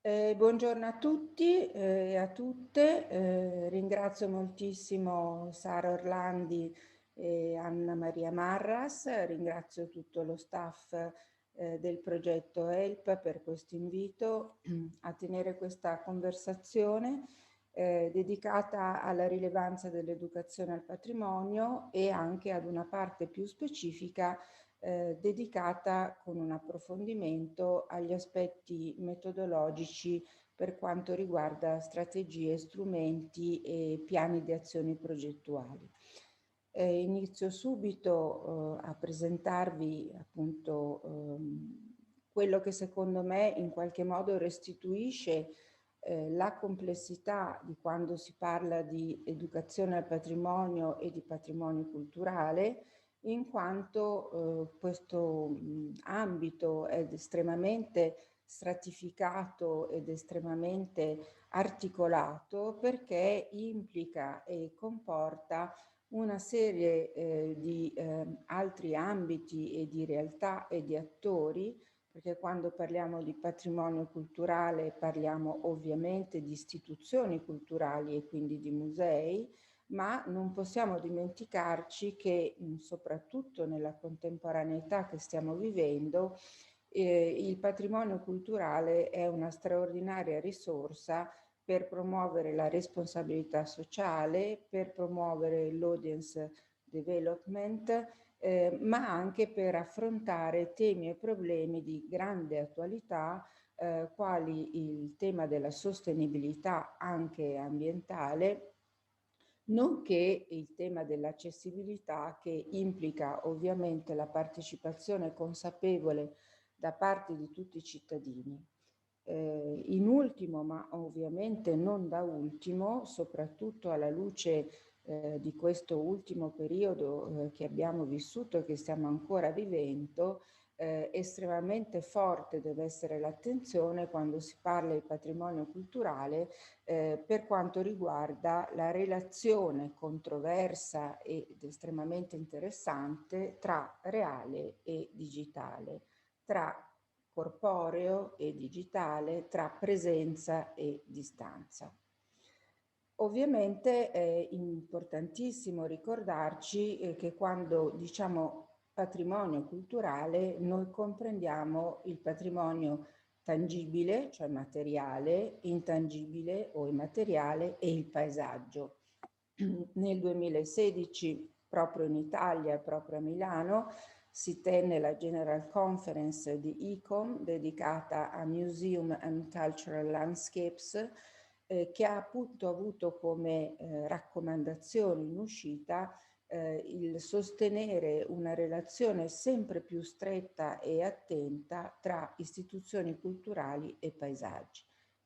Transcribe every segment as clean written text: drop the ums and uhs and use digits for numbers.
Buongiorno a tutti e a tutte. Ringrazio moltissimo Sara Orlandi e Anna Maria Marras. Ringrazio tutto lo staff del progetto HELP per questo invito a tenere questa conversazione dedicata alla rilevanza dell'educazione al patrimonio e anche ad una parte più specifica dedicata con un approfondimento agli aspetti metodologici per quanto riguarda strategie, strumenti e piani di azioni progettuali. Inizio subito a presentarvi appunto quello che secondo me in qualche modo restituisce la complessità di quando si parla di educazione al patrimonio e di patrimonio culturale, in quanto questo ambito è estremamente stratificato ed estremamente articolato perché implica e comporta una serie di altri ambiti e di realtà e di attori, perché quando parliamo di patrimonio culturale parliamo ovviamente di istituzioni culturali e quindi di musei, ma non possiamo dimenticarci che soprattutto nella contemporaneità che stiamo vivendo, il patrimonio culturale è una straordinaria risorsa per promuovere la responsabilità sociale, per promuovere l'audience development, ma anche per affrontare temi e problemi di grande attualità, quali il tema della sostenibilità anche ambientale, nonché il tema dell'accessibilità, che implica ovviamente la partecipazione consapevole da parte di tutti i cittadini. In ultimo, ma ovviamente non da ultimo, soprattutto alla luce di questo ultimo periodo che abbiamo vissuto e che stiamo ancora vivendo, estremamente forte deve essere l'attenzione quando si parla di patrimonio culturale per quanto riguarda la relazione controversa ed estremamente interessante tra reale e digitale, tra corporeo e digitale, tra presenza e distanza. Ovviamente è importantissimo ricordarci che quando diciamo patrimonio culturale noi comprendiamo il patrimonio tangibile, cioè materiale, intangibile o immateriale e il paesaggio. Nel 2016, proprio in Italia, proprio a Milano, si tenne la General Conference di ICOM dedicata a Museum and Cultural Landscapes, che ha appunto avuto come raccomandazione in uscita il sostenere una relazione sempre più stretta e attenta tra istituzioni culturali e paesaggi.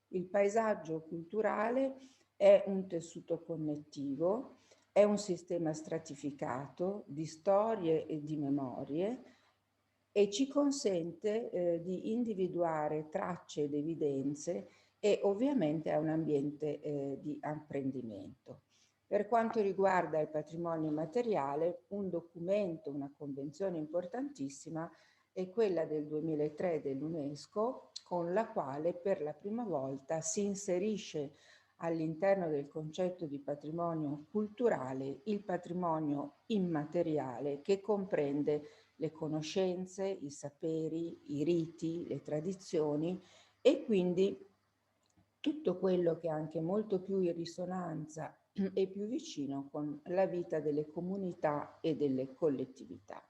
Il paesaggio culturale è un tessuto connettivo, è un sistema stratificato di storie e di memorie e ci consente di individuare tracce ed evidenze e ovviamente è un ambiente di apprendimento. Per quanto riguarda il patrimonio immateriale, un documento, una convenzione importantissima è quella del 2003 dell'UNESCO, con la quale per la prima volta si inserisce all'interno del concetto di patrimonio culturale il patrimonio immateriale, che comprende le conoscenze, i saperi, i riti, le tradizioni e quindi tutto quello che è anche molto più in risonanza e più vicino con la vita delle comunità e delle collettività.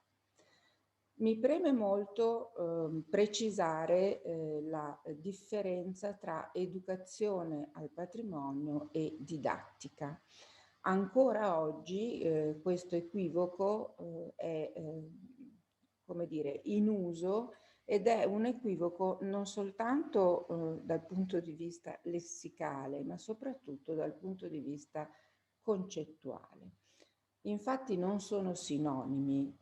Mi preme molto precisare la differenza tra educazione al patrimonio e didattica. Ancora oggi questo equivoco è come dire, in uso ed è un equivoco non soltanto dal punto di vista lessicale, ma soprattutto dal punto di vista concettuale. Infatti non sono sinonimi,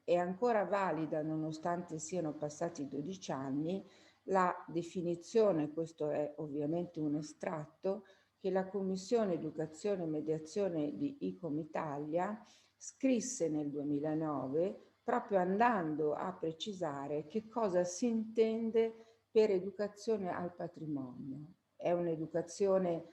è ancora valida, nonostante siano passati 12 anni, la definizione, questo è ovviamente un estratto, che la Commissione Educazione e Mediazione di ICOM Italia scrisse nel 2009, proprio andando a precisare che cosa si intende per educazione al patrimonio. È un'educazione,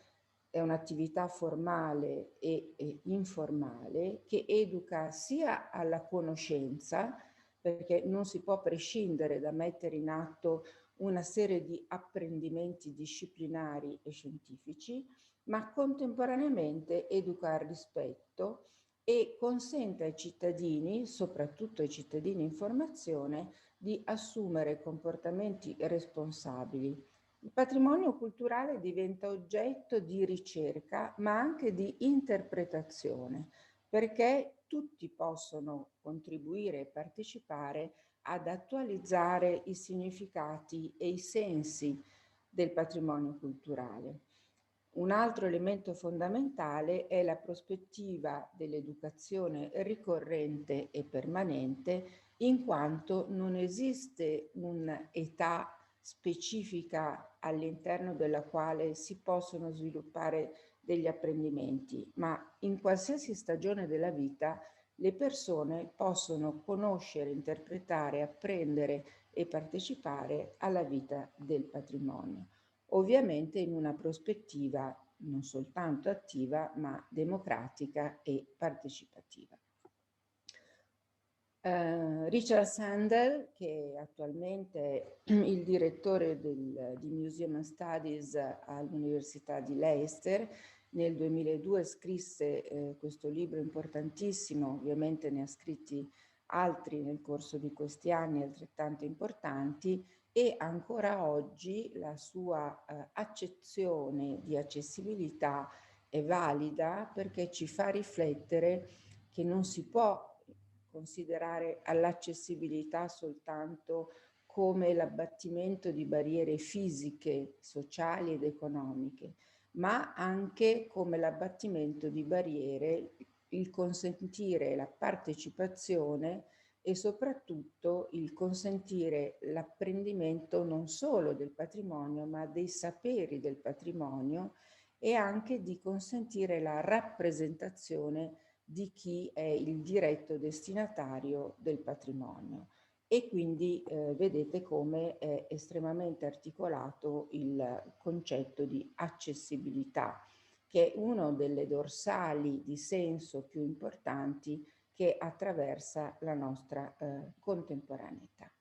è un'attività formale e informale che educa sia alla conoscenza, perché non si può prescindere da mettere in atto una serie di apprendimenti disciplinari e scientifici, ma contemporaneamente educa al rispetto e consente ai cittadini, soprattutto ai cittadini in formazione, di assumere comportamenti responsabili. Il patrimonio culturale diventa oggetto di ricerca, ma anche di interpretazione, perché tutti possono contribuire e partecipare ad attualizzare i significati e i sensi del patrimonio culturale. Un altro elemento fondamentale è la prospettiva dell'educazione ricorrente e permanente, in quanto non esiste un'età specifica all'interno della quale si possono sviluppare degli apprendimenti, ma in qualsiasi stagione della vita le persone possono conoscere, interpretare, apprendere e partecipare alla vita del patrimonio, ovviamente in una prospettiva non soltanto attiva, ma democratica e partecipativa. Richard Sandel, che attualmente è il direttore di Museum and Studies all'Università di Leicester, nel 2002 scrisse questo libro importantissimo, ovviamente ne ha scritti altri nel corso di questi anni altrettanto importanti, e ancora oggi la sua accezione di accessibilità è valida perché ci fa riflettere che non si può considerare all'accessibilità soltanto come l'abbattimento di barriere fisiche, sociali ed economiche, ma anche come l'abbattimento di barriere, il consentire la partecipazione e soprattutto il consentire l'apprendimento non solo del patrimonio, ma dei saperi del patrimonio, e anche di consentire la rappresentazione di chi è il diretto destinatario del patrimonio. E quindi vedete come è estremamente articolato il concetto di accessibilità, che è una delle dorsali di senso più importanti che attraversa la nostra contemporaneità.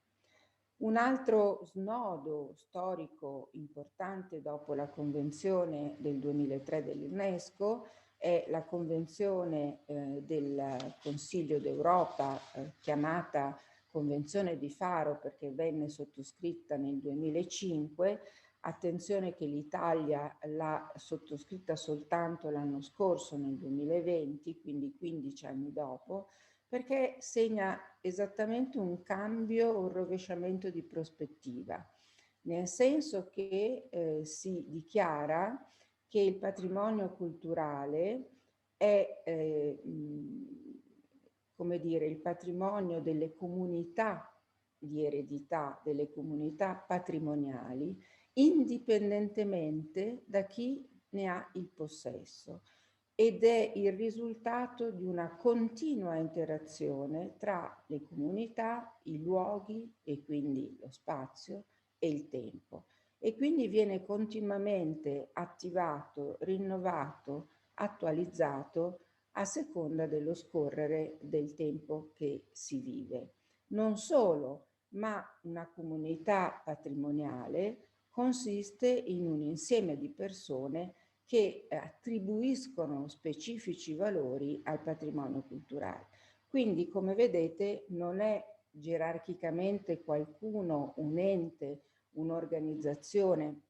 Un altro snodo storico importante dopo la Convenzione del 2003 dell'UNESCO è la Convenzione del Consiglio d'Europa, chiamata Convenzione di Faro perché venne sottoscritta nel 2005. Attenzione che l'Italia l'ha sottoscritta soltanto l'anno scorso, nel 2020, quindi 15 anni dopo, perché segna esattamente un cambio, un rovesciamento di prospettiva, nel senso che si dichiara che il patrimonio culturale è, come dire, il patrimonio delle comunità di eredità, delle comunità patrimoniali, indipendentemente da chi ne ha il possesso, ed è il risultato di una continua interazione tra le comunità, i luoghi e quindi lo spazio e il tempo. E quindi viene continuamente attivato, rinnovato, attualizzato a seconda dello scorrere del tempo che si vive. Non solo, ma una comunità patrimoniale consiste in un insieme di persone che attribuiscono specifici valori al patrimonio culturale. Quindi, come vedete, non è gerarchicamente qualcuno, un ente, un'organizzazione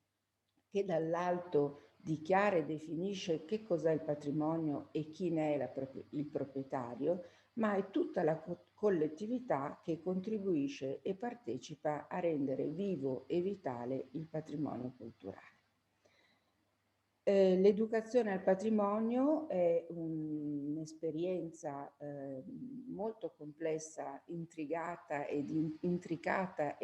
che dall'alto dichiara e definisce che cos'è il patrimonio e chi ne è il proprietario, ma è tutta la collettività che contribuisce e partecipa a rendere vivo e vitale il patrimonio culturale. L'educazione al patrimonio è un'esperienza molto complessa, intricata ed intrigante,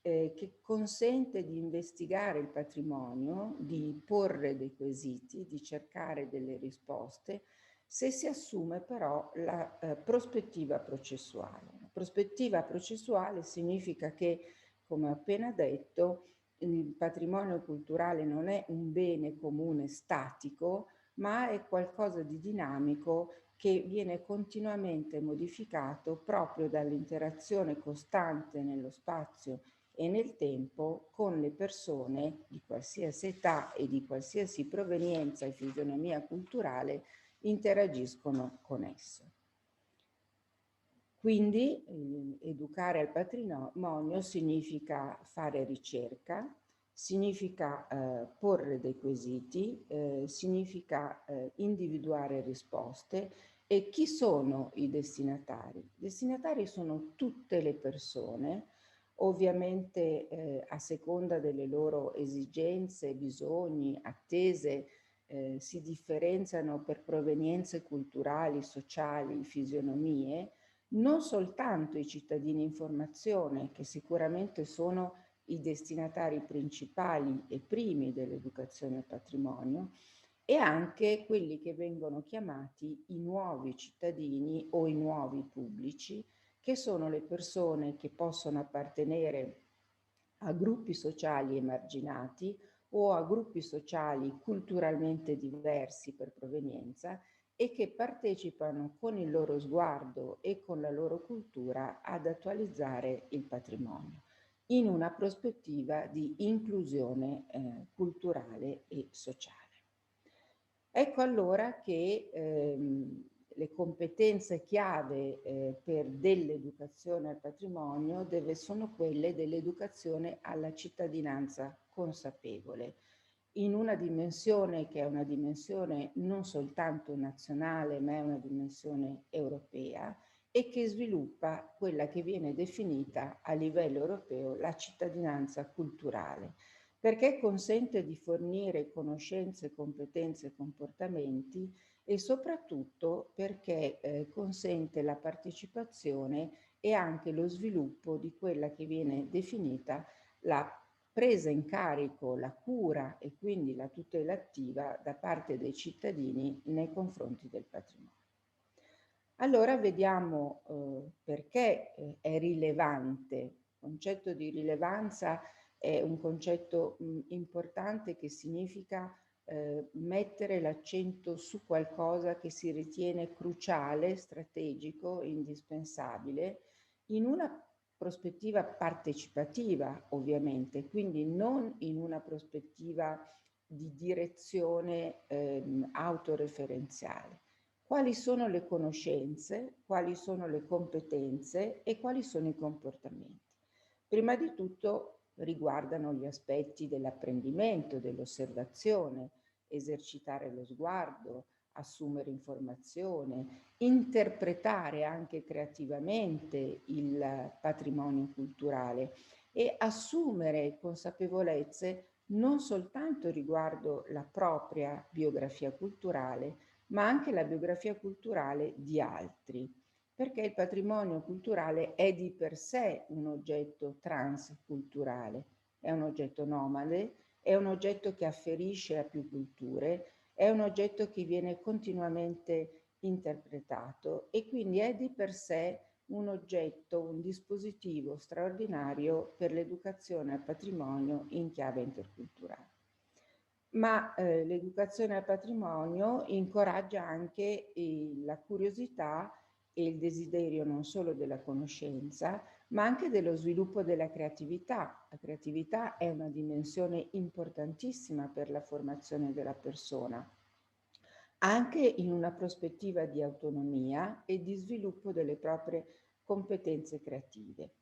che consente di investigare il patrimonio, di porre dei quesiti, di cercare delle risposte, se si assume però la prospettiva processuale. La prospettiva processuale significa che come ho appena detto, il patrimonio culturale non è un bene comune statico, ma è qualcosa di dinamico che viene continuamente modificato proprio dall'interazione costante nello spazio e nel tempo con le persone di qualsiasi età e di qualsiasi provenienza e fisionomia culturale interagiscono con esso. Quindi educare al patrimonio significa fare ricerca, significa porre dei quesiti, significa individuare risposte. E chi sono i destinatari? I destinatari sono tutte le persone, ovviamente a seconda delle loro esigenze, bisogni, attese, si differenziano per provenienze culturali, sociali, fisionomie. Non soltanto i cittadini in formazione, che sicuramente sono i destinatari principali e primi dell'educazione al patrimonio, e anche quelli che vengono chiamati i nuovi cittadini o i nuovi pubblici, che sono le persone che possono appartenere a gruppi sociali emarginati o a gruppi sociali culturalmente diversi per provenienza e che partecipano con il loro sguardo e con la loro cultura ad attualizzare il patrimonio in una prospettiva di inclusione culturale e sociale. Ecco allora che le competenze chiave per dell'educazione al patrimonio sono quelle dell'educazione alla cittadinanza consapevole, in una dimensione che è una dimensione non soltanto nazionale, ma è una dimensione europea e che sviluppa quella che viene definita a livello europeo la cittadinanza culturale, perché consente di fornire conoscenze, competenze e comportamenti e soprattutto perché consente la partecipazione e anche lo sviluppo di quella che viene definita la presa in carico, la cura e quindi la tutela attiva da parte dei cittadini nei confronti del patrimonio. Allora vediamo perché è rilevante. Il concetto di rilevanza è un concetto importante che significa mettere l'accento su qualcosa che si ritiene cruciale, strategico, indispensabile, in una prospettiva partecipativa, ovviamente, quindi non in una prospettiva di direzione autoreferenziale. Quali sono le conoscenze, quali sono le competenze e quali sono i comportamenti? Prima di tutto riguardano gli aspetti dell'apprendimento, dell'osservazione, esercitare lo sguardo, assumere informazione, interpretare anche creativamente il patrimonio culturale e assumere consapevolezze non soltanto riguardo la propria biografia culturale, ma anche la biografia culturale di altri, perché il patrimonio culturale è di per sé un oggetto transculturale, è un oggetto nomade, è un oggetto che afferisce a più culture, è un oggetto che viene continuamente interpretato e quindi è di per sé un oggetto, un dispositivo straordinario per l'educazione al patrimonio in chiave interculturale. Ma l'educazione al patrimonio incoraggia anche la curiosità e il desiderio non solo della conoscenza, ma anche dello sviluppo della creatività. La creatività è una dimensione importantissima per la formazione della persona, anche in una prospettiva di autonomia e di sviluppo delle proprie competenze creative.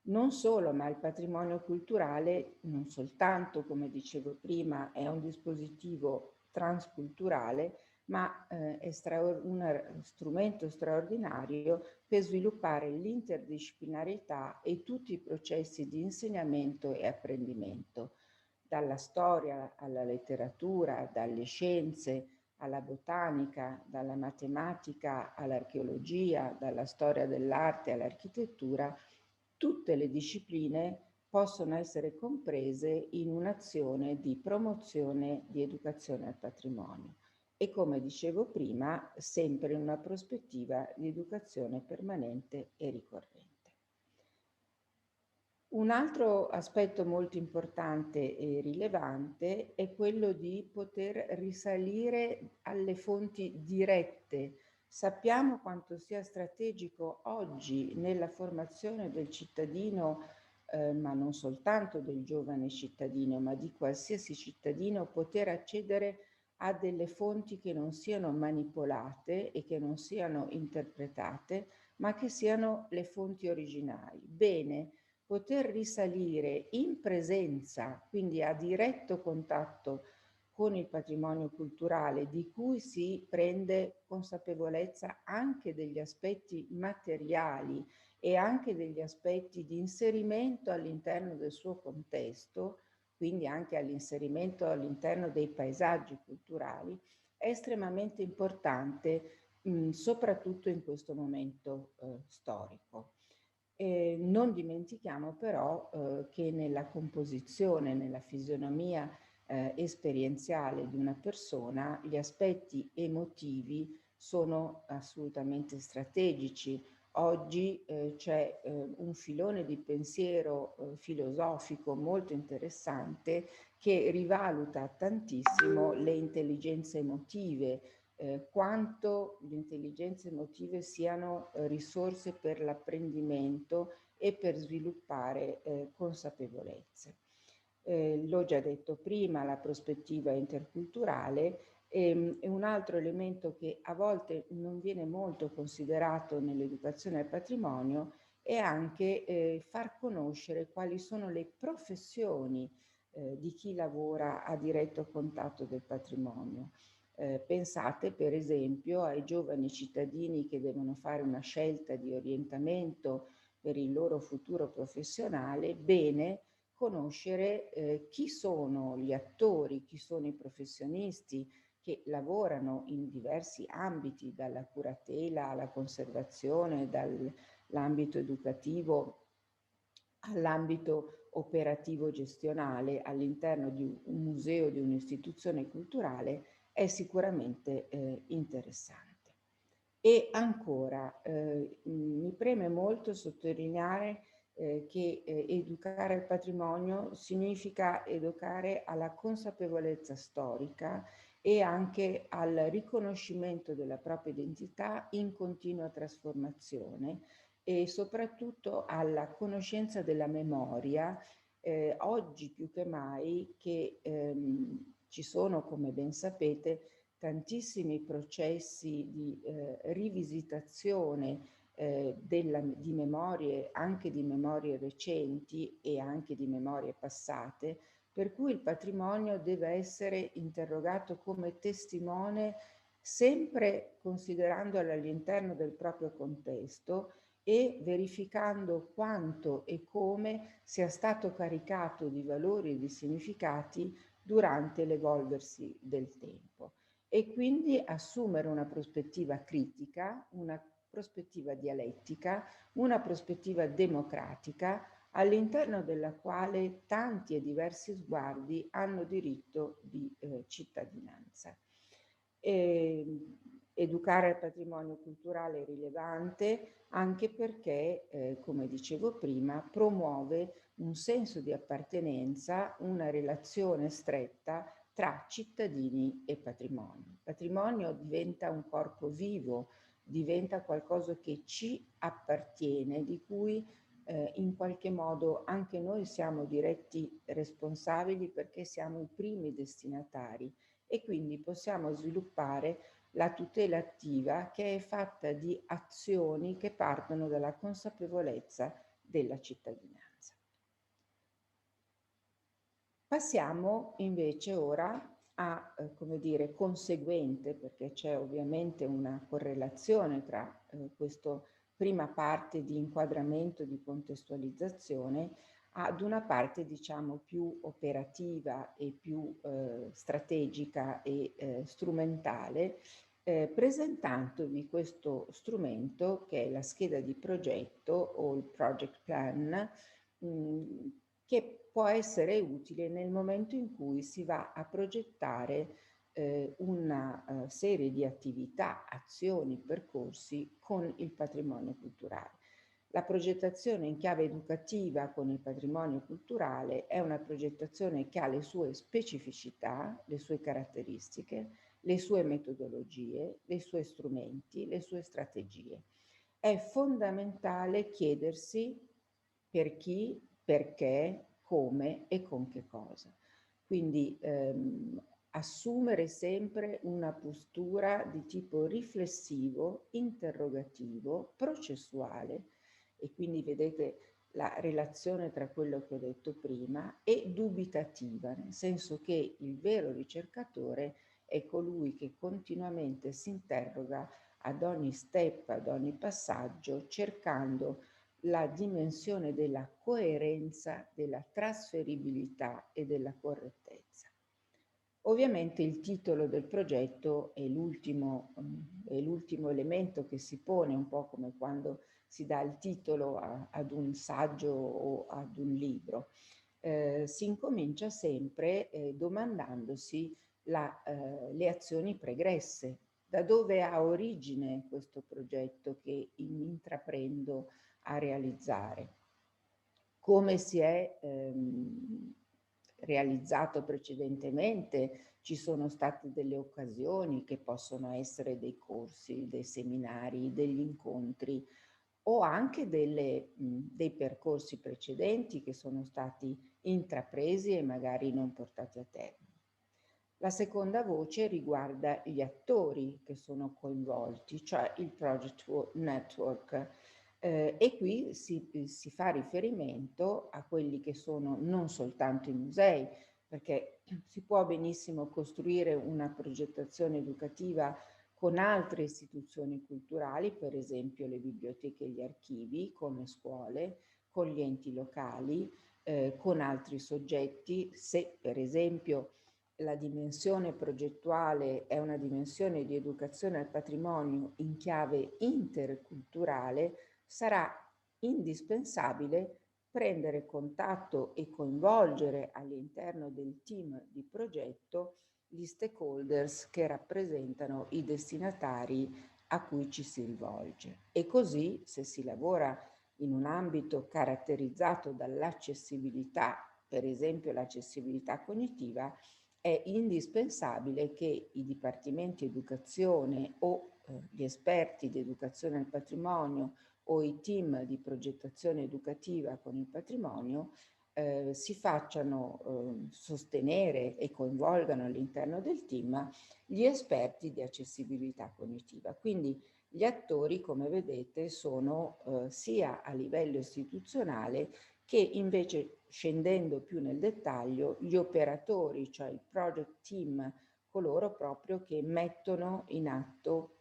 Non solo, ma il patrimonio culturale non soltanto, come dicevo prima, è un dispositivo transculturale, ma è uno strumento straordinario per sviluppare l'interdisciplinarietà e tutti i processi di insegnamento e apprendimento, dalla storia alla letteratura, dalle scienze alla botanica, dalla matematica all'archeologia, dalla storia dell'arte all'architettura. Tutte le discipline possono essere comprese in un'azione di promozione di educazione al patrimonio e, come dicevo prima, sempre in una prospettiva di educazione permanente e ricorrente. Un altro aspetto molto importante e rilevante è quello di poter risalire alle fonti dirette. Sappiamo quanto sia strategico oggi nella formazione del cittadino, ma non soltanto del giovane cittadino, ma di qualsiasi cittadino, poter accedere a delle fonti che non siano manipolate e che non siano interpretate, ma che siano le fonti originali. Bene, poter risalire in presenza, quindi a diretto contatto con il patrimonio culturale, di cui si prende consapevolezza anche degli aspetti materiali e anche degli aspetti di inserimento all'interno del suo contesto, quindi anche all'inserimento all'interno dei paesaggi culturali, è estremamente importante, soprattutto in questo momento storico. Non dimentichiamo però che nella composizione, nella fisionomia esperienziale di una persona, gli aspetti emotivi sono assolutamente strategici. Oggi c'è un filone di pensiero filosofico molto interessante che rivaluta tantissimo le intelligenze emotive, quanto le intelligenze emotive siano risorse per l'apprendimento e per sviluppare consapevolezze. L'ho già detto prima, la prospettiva interculturale è un altro elemento che a volte non viene molto considerato nell'educazione al patrimonio, è anche far conoscere quali sono le professioni di chi lavora a diretto contatto del patrimonio. Pensate per esempio ai giovani cittadini che devono fare una scelta di orientamento per il loro futuro professionale. Bene conoscere chi sono gli attori, chi sono i professionisti che lavorano in diversi ambiti, dalla curatela alla conservazione, dall'ambito educativo all'ambito operativo gestionale all'interno di un museo, di un'istituzione culturale, è sicuramente interessante. E ancora, mi preme molto sottolineare che educare al patrimonio significa educare alla consapevolezza storica e anche al riconoscimento della propria identità in continua trasformazione e soprattutto alla conoscenza della memoria, oggi più che mai che ci sono, come ben sapete, tantissimi processi di rivisitazione di memorie, anche di memorie recenti e anche di memorie passate, per cui il patrimonio deve essere interrogato come testimone sempre considerandolo all'interno del proprio contesto e verificando quanto e come sia stato caricato di valori e di significati durante l'evolversi del tempo e quindi assumere una prospettiva critica, una prospettiva dialettica, una prospettiva democratica all'interno della quale tanti e diversi sguardi hanno diritto di cittadinanza. Educare al patrimonio culturale è rilevante anche perché, come dicevo prima, promuove un senso di appartenenza, una relazione stretta tra cittadini e patrimonio. Il patrimonio diventa un corpo vivo, diventa qualcosa che ci appartiene, di cui in qualche modo anche noi siamo diretti responsabili perché siamo i primi destinatari e quindi possiamo sviluppare la tutela attiva che è fatta di azioni che partono dalla consapevolezza della cittadinanza. Passiamo invece ora a, come dire, conseguente, perché c'è ovviamente una correlazione tra questa prima parte di inquadramento, di contestualizzazione, ad una parte diciamo più operativa e più strategica e strumentale, presentandovi questo strumento che è la scheda di progetto o il project plan, che può essere utile nel momento in cui si va a progettare una serie di attività, azioni, percorsi con il patrimonio culturale. La progettazione in chiave educativa con il patrimonio culturale è una progettazione che ha le sue specificità, le sue caratteristiche, le sue metodologie, i suoi strumenti, le sue strategie. È fondamentale chiedersi per chi, perché, come e con che cosa. Quindi assumere sempre una postura di tipo riflessivo, interrogativo, processuale, e quindi vedete la relazione tra quello che ho detto prima, e dubitativa, nel senso che il vero ricercatore è colui che continuamente si interroga ad ogni step, ad ogni passaggio, cercando la dimensione della coerenza, della trasferibilità e della correttezza. Ovviamente il titolo del progetto è l'ultimo elemento che si pone, un po' come quando si dà il titolo ad un saggio o ad un libro. Si incomincia sempre domandandosi le azioni pregresse. Da dove ha origine questo progetto che intraprendo a realizzare? Come si è realizzato precedentemente? Ci sono state delle occasioni che possono essere dei corsi, dei seminari, degli incontri o anche dei percorsi precedenti che sono stati intrapresi e magari non portati a termine. La seconda voce riguarda gli attori che sono coinvolti, cioè il project network, e qui si fa riferimento a quelli che sono non soltanto i musei, perché si può benissimo costruire una progettazione educativa con altre istituzioni culturali, per esempio le biblioteche e gli archivi, con le scuole, con gli enti locali, con altri soggetti, se per esempio la dimensione progettuale è una dimensione di educazione al patrimonio in chiave interculturale, sarà indispensabile prendere contatto e coinvolgere all'interno del team di progetto gli stakeholders che rappresentano i destinatari a cui ci si rivolge. E così, se si lavora in un ambito caratterizzato dall'accessibilità, per esempio l'accessibilità cognitiva, è indispensabile che i dipartimenti educazione o gli esperti di educazione al patrimonio o i team di progettazione educativa con il patrimonio si facciano sostenere e coinvolgano all'interno del team gli esperti di accessibilità cognitiva. Quindi gli attori, come vedete, sono sia a livello istituzionale che invece, scendendo più nel dettaglio, gli operatori, cioè il project team, coloro proprio che mettono in atto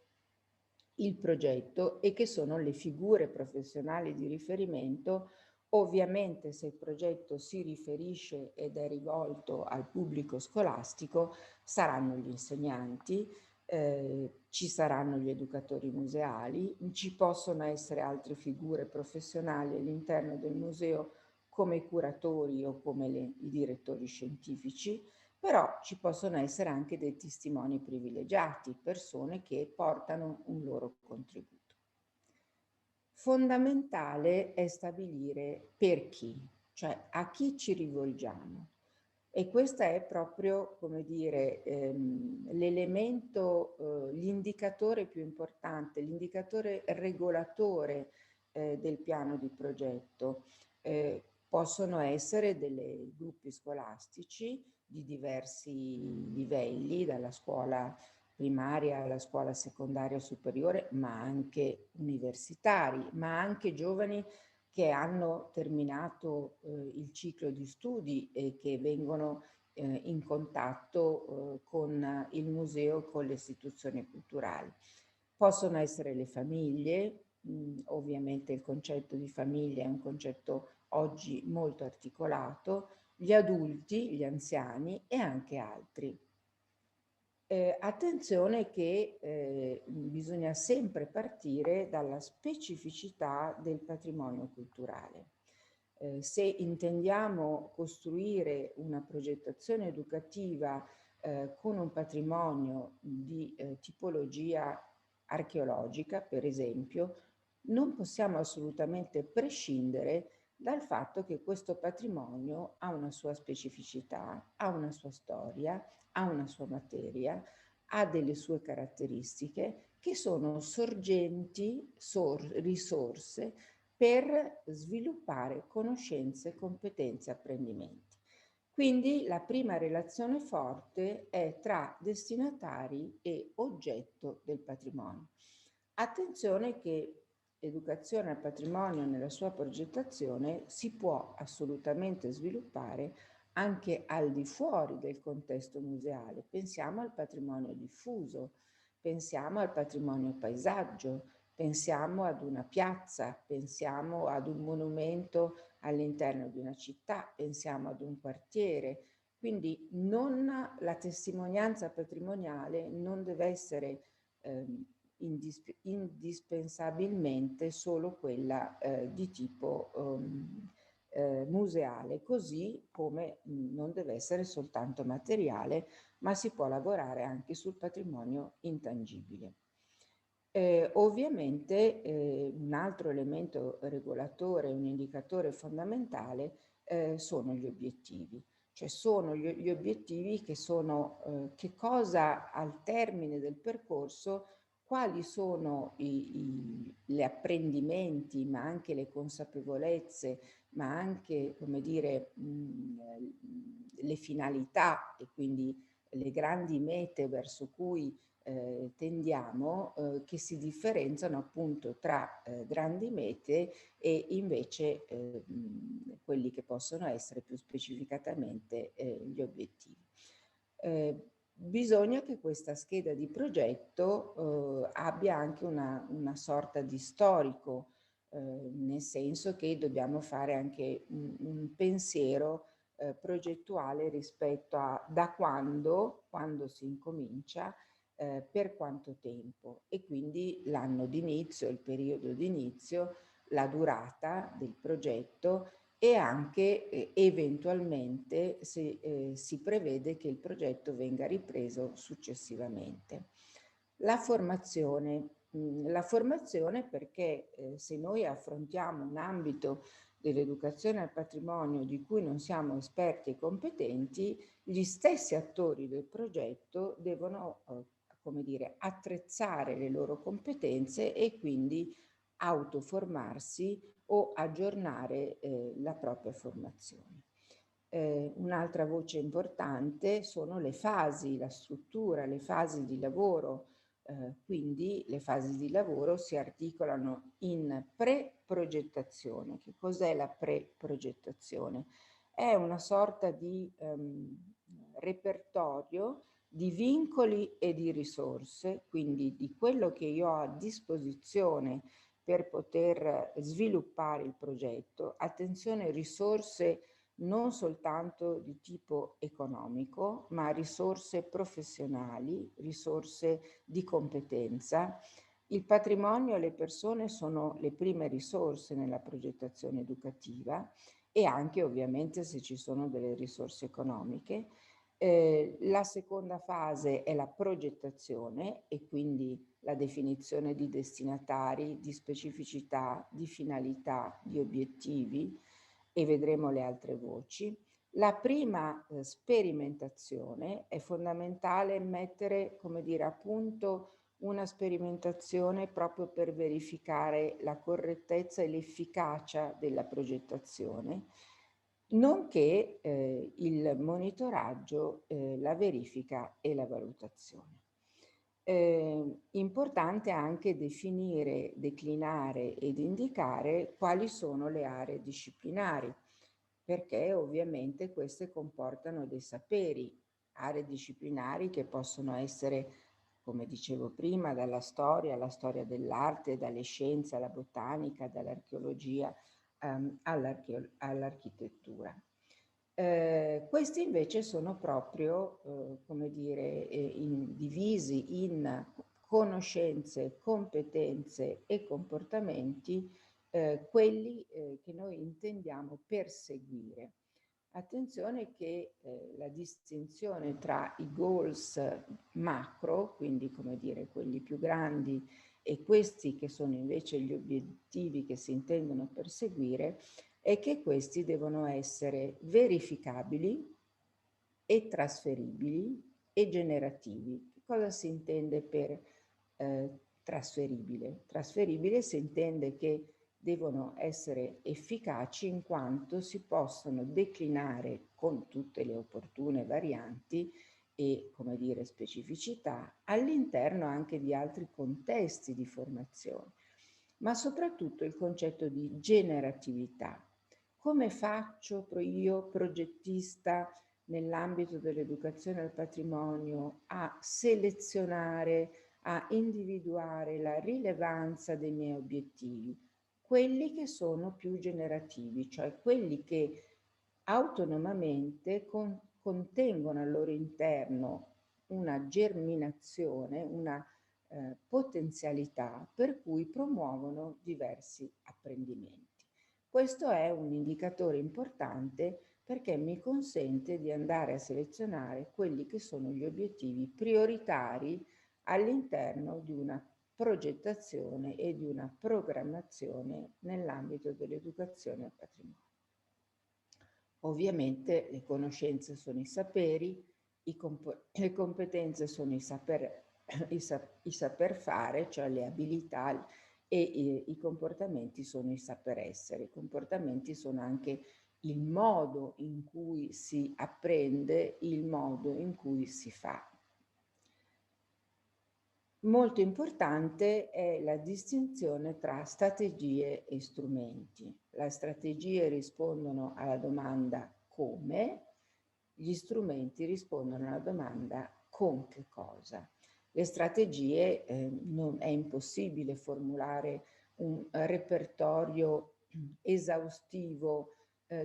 il progetto e che sono le figure professionali di riferimento. Ovviamente se il progetto si riferisce ed è rivolto al pubblico scolastico, saranno gli insegnanti, ci saranno gli educatori museali, ci possono essere altre figure professionali all'interno del museo come i curatori o come i direttori scientifici, però ci possono essere anche dei testimoni privilegiati, persone che portano un loro contributo. Fondamentale è stabilire per chi, cioè a chi ci rivolgiamo. E questo è proprio, come dire, l'elemento, l'indicatore più importante, l'indicatore regolatore del piano di progetto. Possono essere dei gruppi scolastici di diversi livelli, dalla scuola primaria alla scuola secondaria superiore, ma anche universitari, ma anche giovani che hanno terminato il ciclo di studi e che vengono in contatto con il museo, con le istituzioni culturali. Possono essere le famiglie, ovviamente il concetto di famiglia è un concetto oggi molto articolato, gli adulti, gli anziani e anche altri. Attenzione che bisogna sempre partire dalla specificità del patrimonio culturale. Se intendiamo costruire una progettazione educativa con un patrimonio di tipologia archeologica, per esempio, non possiamo assolutamente prescindere dal fatto che questo patrimonio ha una sua specificità, ha una sua storia, ha una sua materia, ha delle sue caratteristiche che sono sorgenti, risorse per sviluppare conoscenze, competenze, apprendimenti. Quindi la prima relazione forte è tra destinatari e oggetto del patrimonio. Attenzione che l'educazione al patrimonio nella sua progettazione si può assolutamente sviluppare anche al di fuori del contesto museale. Pensiamo al patrimonio diffuso, pensiamo al patrimonio paesaggio, pensiamo ad una piazza, pensiamo ad un monumento all'interno di una città, pensiamo ad un quartiere. Quindi la testimonianza patrimoniale non deve essere indispensabilmente solo quella di tipo museale, così come non deve essere soltanto materiale, ma si può lavorare anche sul patrimonio intangibile. Ovviamente un altro elemento regolatore, un indicatore fondamentale sono gli obiettivi, cioè sono gli obiettivi che sono che cosa al termine del percorso, quali sono gli apprendimenti, ma anche le consapevolezze, ma anche, come dire, le finalità e quindi le grandi mete verso cui tendiamo, che si differenziano appunto tra grandi mete e invece quelli che possono essere più specificatamente gli obiettivi. Bisogna che questa scheda di progetto abbia anche una sorta di storico, nel senso che dobbiamo fare anche un pensiero progettuale rispetto a da quando si incomincia, per quanto tempo, e quindi l'anno d'inizio, il periodo d'inizio, la durata del progetto e anche eventualmente se si prevede che il progetto venga ripreso successivamente. La formazione perché se noi affrontiamo un ambito dell'educazione al patrimonio di cui non siamo esperti e competenti, gli stessi attori del progetto devono, come dire, attrezzare le loro competenze e quindi autoformarsi o aggiornare la propria formazione. Un'altra voce importante sono le fasi, la struttura, le fasi di lavoro. Quindi le fasi di lavoro si articolano in pre-progettazione. Che cos'è la pre-progettazione? È una sorta di repertorio di vincoli e di risorse, quindi di quello che io ho a disposizione per poter sviluppare il progetto. Attenzione, risorse non soltanto di tipo economico, ma risorse professionali, risorse di competenza. Il patrimonio e le persone sono le prime risorse nella progettazione educativa e anche ovviamente se ci sono delle risorse economiche. La seconda fase è la progettazione e quindi la definizione di destinatari, di specificità, di finalità, di obiettivi, e vedremo le altre voci. La prima sperimentazione è fondamentale mettere, come dire, a punto una sperimentazione proprio per verificare la correttezza e l'efficacia della progettazione, nonché il monitoraggio, la verifica e la valutazione. Importante anche definire, declinare ed indicare quali sono le aree disciplinari, perché ovviamente queste comportano dei saperi, aree disciplinari che possono essere, come dicevo prima, dalla storia alla storia dell'arte, dalle scienze alla botanica, dall'archeologia all'architettura. Questi invece sono proprio, come dire, divisi in conoscenze, competenze e comportamenti, quelli che noi intendiamo perseguire. Attenzione che la distinzione tra i goals macro, quindi come dire quelli più grandi, e questi che sono invece gli obiettivi che si intendono perseguire, è che questi devono essere verificabili e trasferibili e generativi. Che cosa si intende per trasferibile? Trasferibile si intende che devono essere efficaci in quanto si possono declinare con tutte le opportune varianti e, come dire, specificità all'interno anche di altri contesti di formazione, ma soprattutto il concetto di generatività. Come faccio io, progettista, nell'ambito dell'educazione al patrimonio, a selezionare, a individuare la rilevanza dei miei obiettivi? Quelli che sono più generativi, cioè quelli che autonomamente contengono al loro interno una germinazione, una potenzialità per cui promuovono diversi apprendimenti. Questo è un indicatore importante perché mi consente di andare a selezionare quelli che sono gli obiettivi prioritari all'interno di una progettazione e di una programmazione nell'ambito dell'educazione al patrimonio. Ovviamente le conoscenze sono i saperi, le competenze sono i saper fare, cioè le abilità, e i comportamenti sono i saper essere. I comportamenti sono anche il modo in cui si apprende, il modo in cui si fa. Molto importante è la distinzione tra strategie e strumenti. Le strategie rispondono alla domanda come, gli strumenti rispondono alla domanda con che cosa. Le strategie, non è impossibile formulare un repertorio esaustivo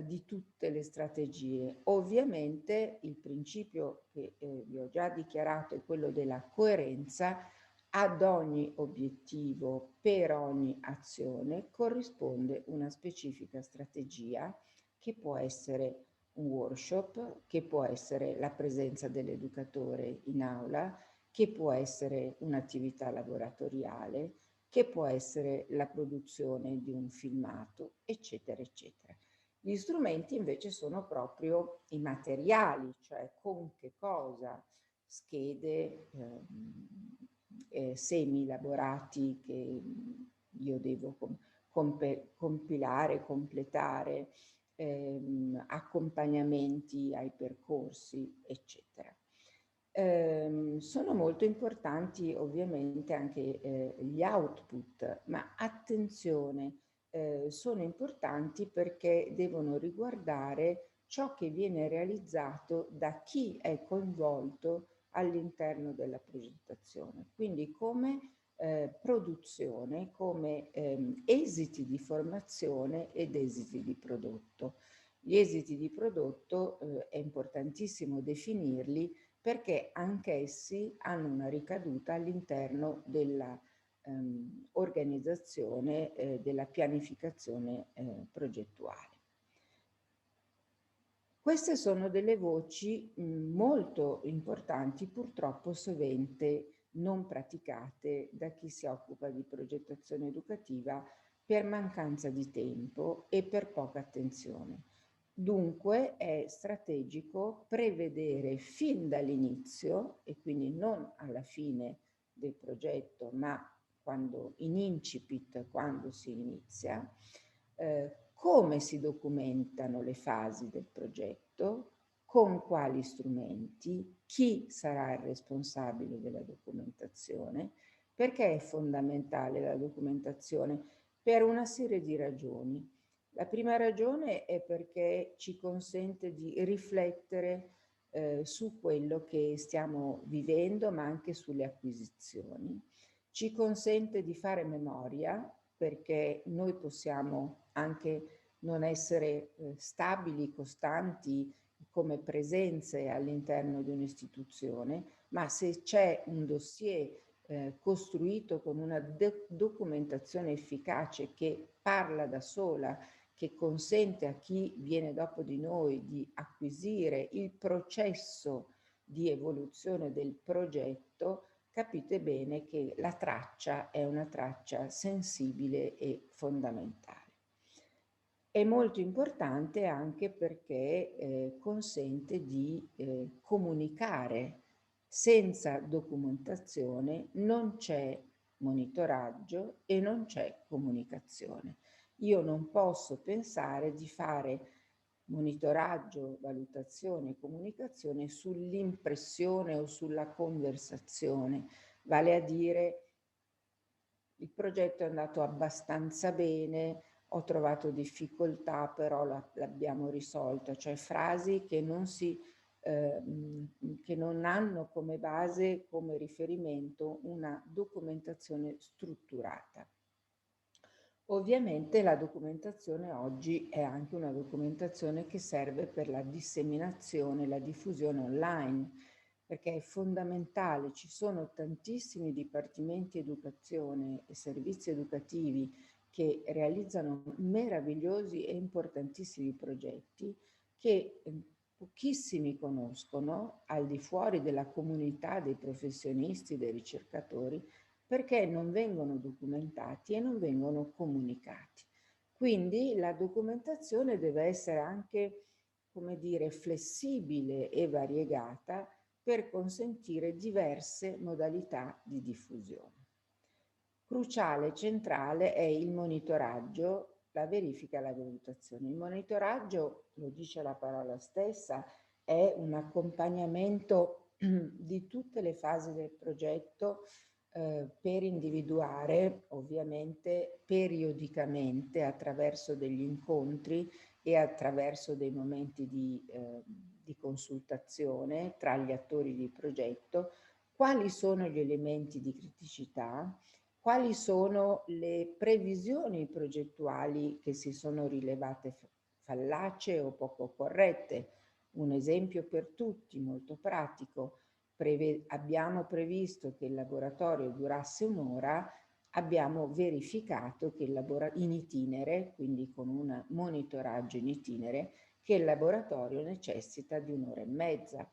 di tutte le strategie. Ovviamente il principio che vi ho già dichiarato è quello della coerenza. Ad ogni obiettivo, per ogni azione, corrisponde una specifica strategia che può essere un workshop, che può essere la presenza dell'educatore in aula, che può essere un'attività laboratoriale, che può essere la produzione di un filmato, eccetera, eccetera. Gli strumenti invece sono proprio i materiali, cioè con che cosa, schede, semi laborati che io devo compilare, completare, accompagnamenti ai percorsi, eccetera. Sono molto importanti ovviamente anche gli output, ma attenzione, sono importanti perché devono riguardare ciò che viene realizzato da chi è coinvolto all'interno della progettazione. Quindi come produzione, come esiti di formazione ed esiti di prodotto. Gli esiti di prodotto è importantissimo definirli perché anch'essi hanno una ricaduta all'interno della organizzazione della pianificazione progettuale. Queste sono delle voci molto importanti, purtroppo sovente non praticate da chi si occupa di progettazione educativa per mancanza di tempo e per poca attenzione. Dunque è strategico prevedere fin dall'inizio, e quindi non alla fine del progetto, ma quando in incipit, quando si inizia, come si documentano le fasi del progetto, con quali strumenti, chi sarà il responsabile della documentazione, perché è fondamentale la documentazione? Per una serie di ragioni. La prima ragione è perché ci consente di riflettere su quello che stiamo vivendo, ma anche sulle acquisizioni. Ci consente di fare memoria, perché noi possiamo anche non essere stabili, costanti come presenze all'interno di un'istituzione, ma se c'è un dossier costruito con una documentazione efficace che parla da sola, che consente a chi viene dopo di noi di acquisire il processo di evoluzione del progetto, capite bene che la traccia è una traccia sensibile e fondamentale. È molto importante anche perché consente di comunicare. Senza documentazione non c'è monitoraggio e non c'è comunicazione. Io non posso pensare di fare monitoraggio, valutazione e comunicazione sull'impressione o sulla conversazione, vale a dire il progetto è andato abbastanza bene, ho trovato difficoltà, però l'abbiamo risolto, cioè frasi che che non hanno come base, come riferimento, una documentazione strutturata. Ovviamente la documentazione oggi è anche una documentazione che serve per la disseminazione, la diffusione online, perché è fondamentale. Ci sono tantissimi dipartimenti educazione e servizi educativi che realizzano meravigliosi e importantissimi progetti che pochissimi conoscono al di fuori della comunità dei professionisti, dei ricercatori, perché non vengono documentati e non vengono comunicati. Quindi la documentazione deve essere anche, come dire, flessibile e variegata per consentire diverse modalità di diffusione. Cruciale, centrale è il monitoraggio, la verifica e la valutazione. Il monitoraggio, lo dice la parola stessa, è un accompagnamento di tutte le fasi del progetto per individuare ovviamente periodicamente attraverso degli incontri e attraverso dei momenti di consultazione tra gli attori di progetto quali sono gli elementi di criticità, quali sono le previsioni progettuali che si sono rilevate fallace o poco corrette. Un esempio per tutti, molto pratico. Abbiamo previsto che il laboratorio durasse un'ora, abbiamo verificato che in itinere, quindi con un monitoraggio in itinere, che il laboratorio necessita di un'ora e mezza.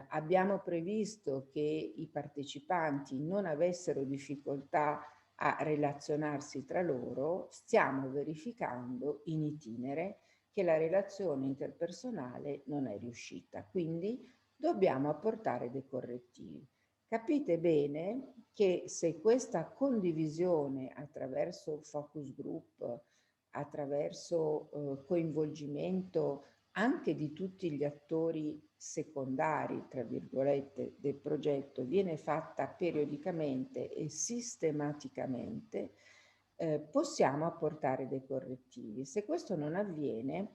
Abbiamo previsto che i partecipanti non avessero difficoltà a relazionarsi tra loro, stiamo verificando in itinere che la relazione interpersonale non è riuscita, quindi dobbiamo apportare dei correttivi. Capite bene che se questa condivisione attraverso focus group, attraverso coinvolgimento anche di tutti gli attori secondari, tra virgolette, del progetto, viene fatta periodicamente e sistematicamente, possiamo apportare dei correttivi. Se questo non avviene,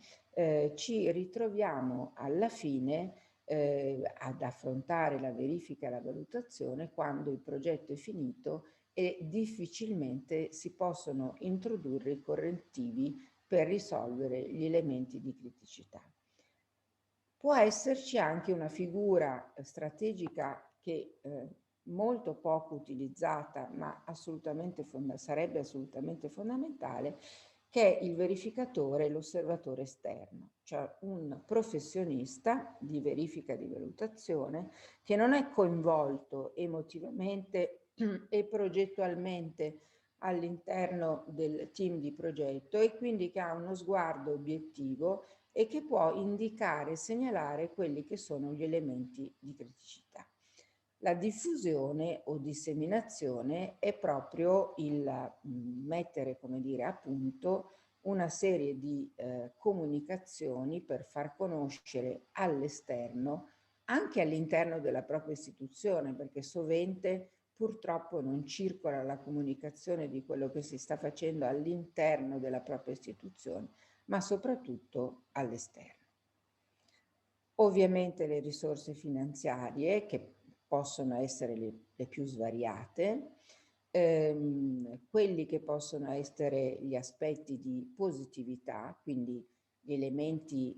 ci ritroviamo alla fine ad affrontare la verifica e la valutazione quando il progetto è finito e difficilmente si possono introdurre i correttivi per risolvere gli elementi di criticità. Può esserci anche una figura strategica che molto poco utilizzata, ma sarebbe assolutamente fondamentale, che è il verificatore e l'osservatore esterno, cioè un professionista di verifica e di valutazione che non è coinvolto emotivamente e progettualmente all'interno del team di progetto e quindi che ha uno sguardo obiettivo e che può indicare e segnalare quelli che sono gli elementi di criticità. La diffusione o disseminazione è proprio il mettere, come dire, a punto una serie di comunicazioni per far conoscere all'esterno, anche all'interno della propria istituzione, perché sovente purtroppo non circola la comunicazione di quello che si sta facendo all'interno della propria istituzione, ma soprattutto all'esterno. Ovviamente le risorse finanziarie, che possono essere le più svariate, quelli che possono essere gli aspetti di positività, quindi gli elementi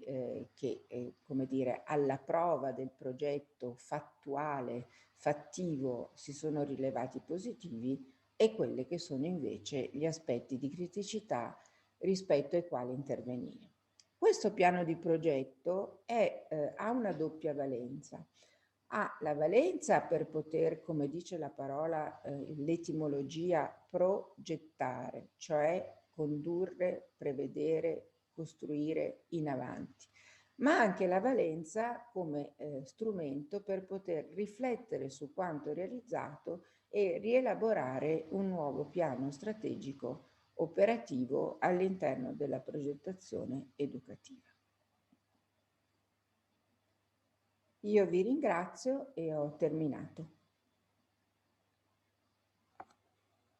che, come dire, alla prova del progetto fattuale, fattivo, si sono rilevati positivi, e quelli che sono invece gli aspetti di criticità rispetto ai quali intervenire. Questo piano di progetto ha una doppia valenza. Ha la valenza per poter, come dice la parola, l'etimologia, progettare, cioè condurre, prevedere, costruire in avanti, ma anche la valenza come strumento per poter riflettere su quanto realizzato e rielaborare un nuovo piano strategico operativo all'interno della progettazione educativa. Io vi ringrazio e ho terminato.